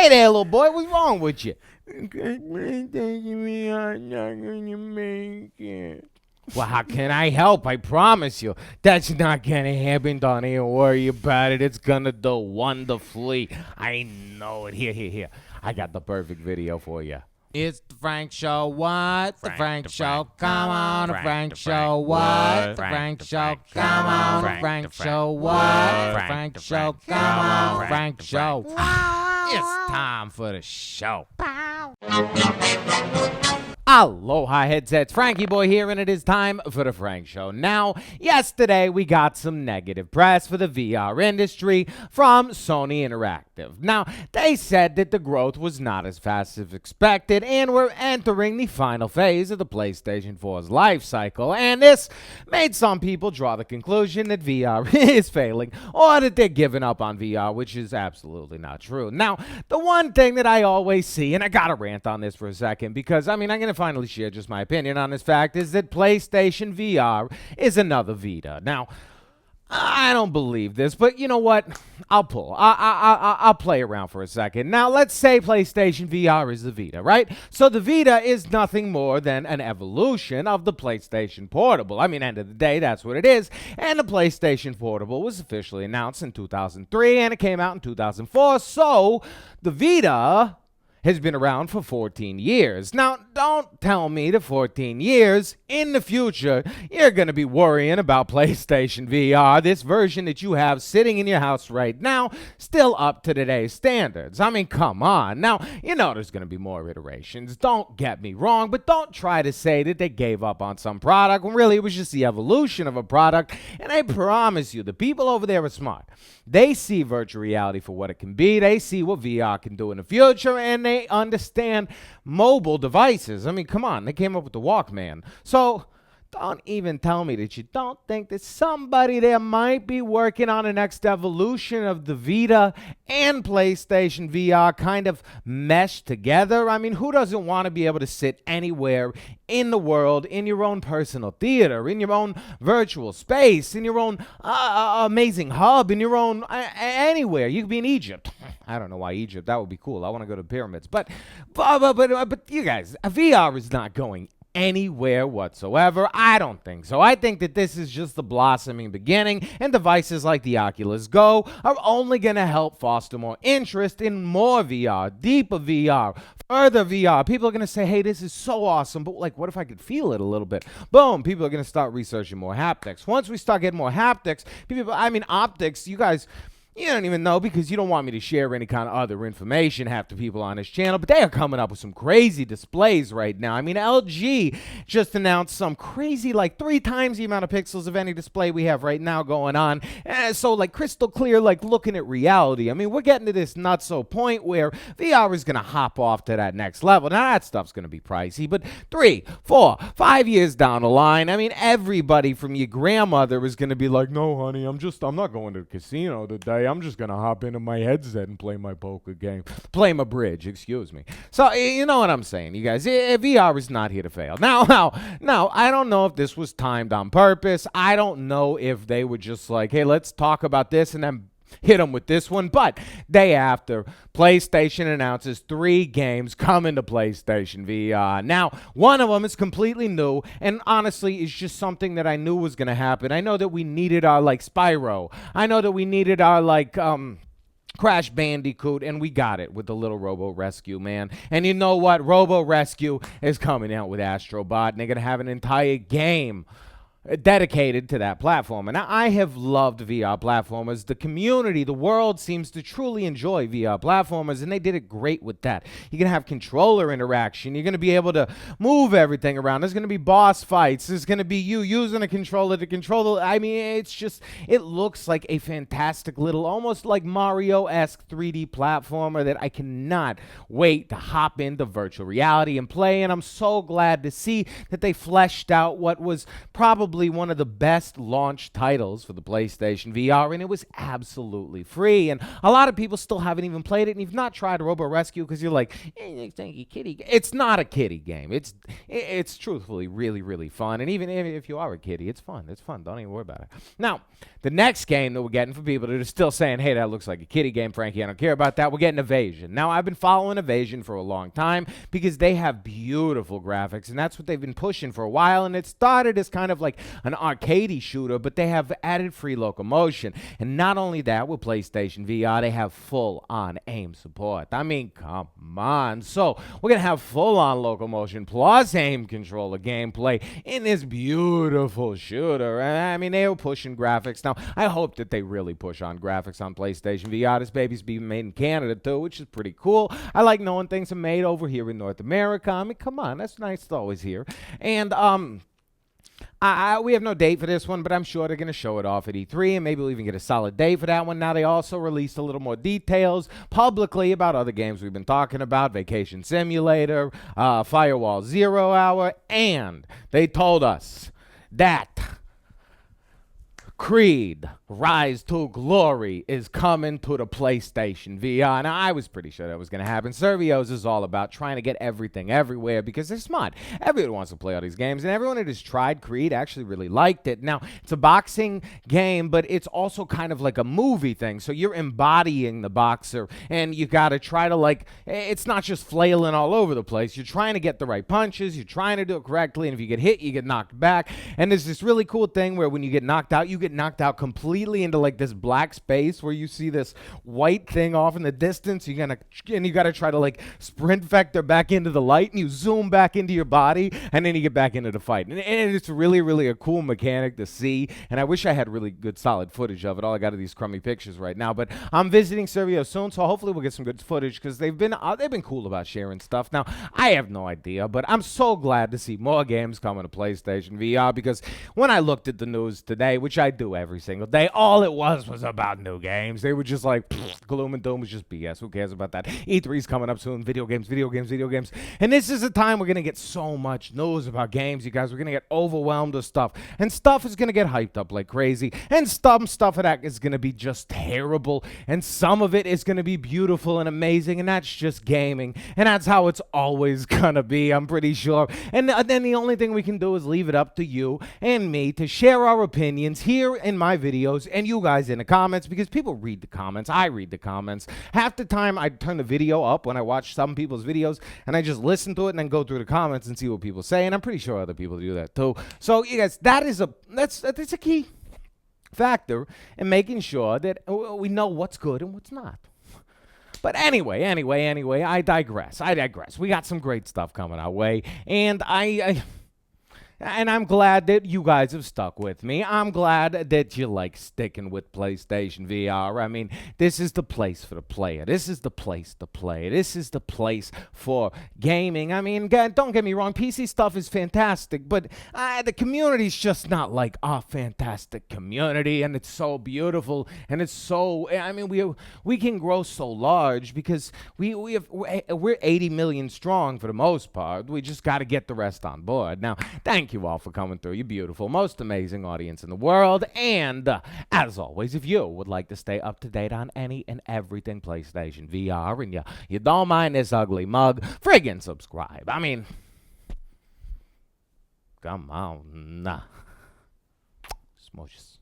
Hey there, little boy. What's wrong with you? Because PlayStation VR not gonna make it. Well, how can I help? I promise you. That's not gonna happen. Don't even worry about it. It's gonna do wonderfully. I know it. Here. I got the perfect video for you. It's the Frank Show. What? The Frank Show. Come on, the Frank Show. What? The Frank Show. Come on, the Frank Show. What? The Frank Show. Come on, the Frank Show. It's time for the show. Aloha headsets, Frankie Boy here, and it is time for the Frank Show. Now, yesterday we got some negative press for the VR industry from Sony Interactive. Now, they said that the growth was not as fast as expected, and we're entering the final phase of the PlayStation 4's life cycle, and this made some people draw the conclusion that VR is failing, or that they're giving up on VR, which is absolutely not true. Now, the one thing that I always see, and I gotta rant on this for a second, because, I'm going to finally share just my opinion on this fact, is that PlayStation VR is another Vita. Now, I don't believe this, but you know what? I'll play around for a second. Now, let's say PlayStation VR is the Vita, right? So the Vita is nothing more than an evolution of the PlayStation Portable. I mean, end of the day, that's what it is. And the PlayStation Portable was officially announced in 2003, and it came out in 2004. So the Vita has been around for 14 years. Now, don't tell me that 14 years in the future, you're going to be worrying about PlayStation VR, this version that you have sitting in your house right now, still up to today's standards. I mean, come on. Now, you know there's going to be more iterations. Don't get me wrong, but don't try to say that they gave up on some product when really it was just the evolution of a product. And I promise you, the people over there are smart. They see virtual reality for what it can be. They see what VR can do in the future, and they understand mobile devices. I mean, come on. They came up with the Walkman. So don't even tell me that you don't think that somebody there might be working on the next evolution of the Vita and PlayStation VR kind of meshed together. I mean, who doesn't want to be able to sit anywhere in the world, in your own personal theater, in your own virtual space, in your own amazing hub, in your own anywhere? You could be in Egypt. I don't know why Egypt. That would be cool. I want to go to the pyramids. But you guys, VR is not going anywhere whatsoever. I don't think so. I think that this is just the blossoming beginning, and devices like the Oculus Go are only going to help foster more interest in more VR, deeper VR, further VR. People are going to say, hey, this is so awesome, but like, what if I could feel it a little bit? Boom, people are going to start researching more haptics. Once we start getting more haptics, optics, you guys, you don't even know because you don't want me to share any kind of other information, half the people on this channel, but they are coming up with some crazy displays right now. I mean, LG just announced some crazy, like 3 times the amount of pixels of any display we have right now going on. So like crystal clear, like looking at reality. I mean, we're getting to this nutso point where VR is going to hop off to that next level. Now that stuff's going to be pricey, but 3, 4, 5 years down the line, I mean, everybody from your grandmother is going to be like, no, honey, I'm not going to the casino today. I'm just going to hop into my headset and play my poker game. Play my bridge, excuse me. So, you know what I'm saying, you guys. VR is not here to fail. Now, I don't know if this was timed on purpose. I don't know if they were just like, hey, let's talk about this and then hit them with this one. But day after, PlayStation announces 3 games coming to PlayStation VR. Now, one of them is completely new, and honestly, is just something that I knew was going to happen. I know that we needed our, like, Spyro. I know that we needed our, like, Crash Bandicoot, and we got it with the little Robo Rescue, man. And you know what? Robo Rescue is coming out with Astro Bot, and they're going to have an entire game dedicated to that platform. And I have loved VR platformers. The community, the world seems to truly enjoy VR platformers, and they did it great with that. You're going to have controller interaction. You're going to be able to move everything around. There's going to be boss fights. There's going to be you using a controller to control I mean, it looks like a fantastic little, almost like Mario-esque 3D platformer that I cannot wait to hop into virtual reality and play. And I'm so glad to see that they fleshed out what was probably arguably one of the best launch titles for the PlayStation VR, and it was absolutely free. And a lot of people still haven't even played it, and you've not tried Robo Rescue because you're like, it's not a kiddie game. It's truthfully really fun, and even if you are a kiddie, it's fun. It's fun. Don't even worry about it. Now, the next game that we're getting for people that are still saying, hey, that looks like a kiddie game, Frankie, I don't care about that, we're getting Evasion. Now, I've been following Evasion for a long time because they have beautiful graphics, and that's what they've been pushing for a while, and it started as kind of like an arcadey shooter, but they have added free locomotion. And not only that, with PlayStation VR, they have full-on aim support. I mean, come on. So, we're going to have full-on locomotion plus aim controller gameplay in this beautiful shooter. And I mean, they were pushing graphics. Now, I hope that they really push on graphics on PlayStation VR. This baby's being made in Canada, too, which is pretty cool. I like knowing things are made over here in North America. I mean, come on. That's nice to always hear. And, we have no date for this one, but I'm sure they're going to show it off at E3, and maybe we'll even get a solid date for that one. Now, they also released a little more details publicly about other games we've been talking about, Vacation Simulator, Firewall Zero Hour, and they told us that Creed Rise to Glory is coming to the PlayStation VR. Now, I was pretty sure that was going to happen. Servios is all about trying to get everything everywhere because they're smart. Everyone wants to play all these games, and everyone that has tried Creed actually really liked it. Now, it's a boxing game, but it's also kind of like a movie thing. So you're embodying the boxer, and you got to try to, like, it's not just flailing all over the place. You're trying to get the right punches. You're trying to do it correctly, and if you get hit, you get knocked back. And there's this really cool thing where when you get knocked out, you get knocked out completely into like this black space where you see this white thing off in the distance. You got to try to like sprint vector back into the light, and you zoom back into your body, and then you get back into the fight. And it's really a cool mechanic to see. And I wish I had really good solid footage of it. All I got are these crummy pictures right now. But I'm visiting Servio soon, so hopefully we'll get some good footage because they've been cool about sharing stuff. Now, I have no idea, but I'm so glad to see more games coming to PlayStation VR because when I looked at the news today, which I do every single day, all it was about new games. They were just like, gloom and doom was just BS. Who cares about that? E3's coming up soon. Video games. And this is the time we're going to get so much news about games, you guys. We're going to get overwhelmed with stuff. And stuff is going to get hyped up like crazy. And some stuff of that is going to be just terrible. And some of it is going to be beautiful and amazing. And that's just gaming. And that's how it's always going to be, I'm pretty sure. And then the only thing we can do is leave it up to you and me to share our opinions here in my videos and you guys in the comments, because people read the comments. I read the comments. Half the time I turn the video up when I watch some people's videos and I just listen to it and then go through the comments and see what people say, and I'm pretty sure other people do that too. So you guys, that's a key factor in making sure that we know what's good and what's not. But anyway, I digress. We got some great stuff coming our way, and And I'm glad that you guys have stuck with me. I'm glad that you like sticking with PlayStation VR. I mean, this is the place for the player. This is the place to play. This is the place for gaming. I mean, don't get me wrong. PC stuff is fantastic, but the community's just not like our fantastic community, and it's so beautiful, and it's so, I mean, we can grow so large because we're 80 million strong for the most part. We just got to get the rest on board. Now, thank you all for coming through. You're beautiful, most amazing audience in the world. And as always, if you would like to stay up to date on any and everything PlayStation VR, and you don't mind this ugly mug, friggin' subscribe. I mean, come on. Nah. Smooches.